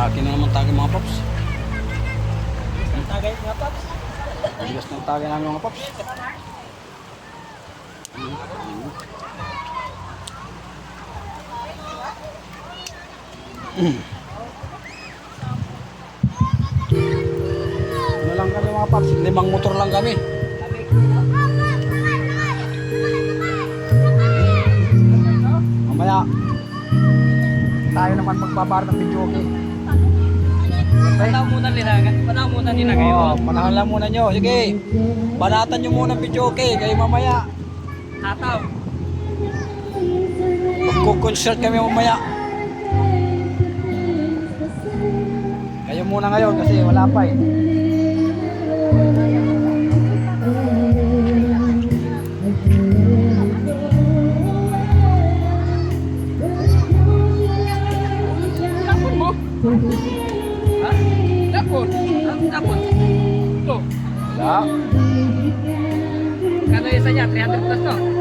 Akin na naman tagay mga paps. Tagay mga paps. Bigas ng tagay namin mga paps. Ano lang kami mga paps, 5 motor lang kami. Mamaya tayo naman magbabar ng video, okay? Panahon muna nila kayo. Oo, panahon lang muna nyo. Sige, banatan nyo muna ng video, okay? Kayo mamaya Hataw. magko-concert kami mamaya. Kayo muna ngayon kasi wala pa eh. Tapon mo? Ha? Tapon? Tapon? Ito. Wala. Kano isa niya? 300 plus to?